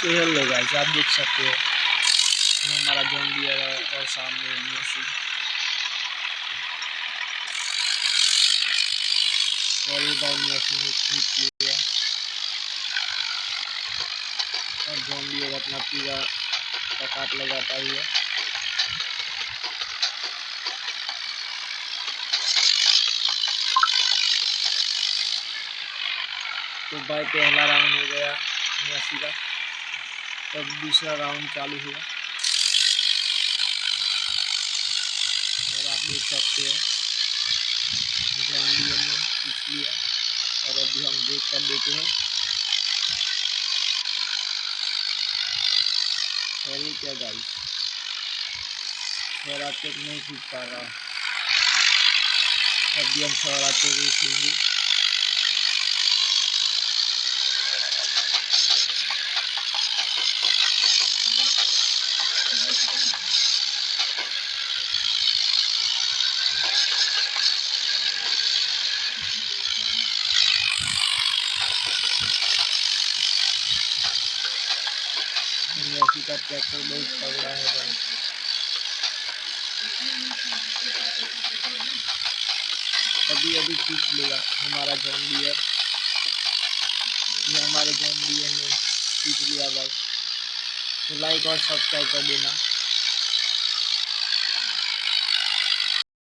तो hello guys, आप देख सकते हो हमारा जॉन डियर है और सामने मेसी और इधर मेसी ने ठीक लिया और जॉन डियर अपना पूरा पकाट लगाता हुआ। तो भाई पहला राउंड हो गया मेसी का, तब दूसरा राउंड चालू हुआ और आप देख सकते हो जॉन डियर ने जीत लिया। और अभी हम देख कर देते हैं सॉरी क्या गाइस, सौराते नहीं खींच पा रहा। अभी हम सौराते देख लेंगे। मेसी का ट्रैक्टर बहुत तगड़ा है भाई। अभी खींच लेगा हमारा जॉन डियर, ये हमारे जॉन डियर ने खींच लिया भाई। तो लाइक और सब्सक्राइब कर देना।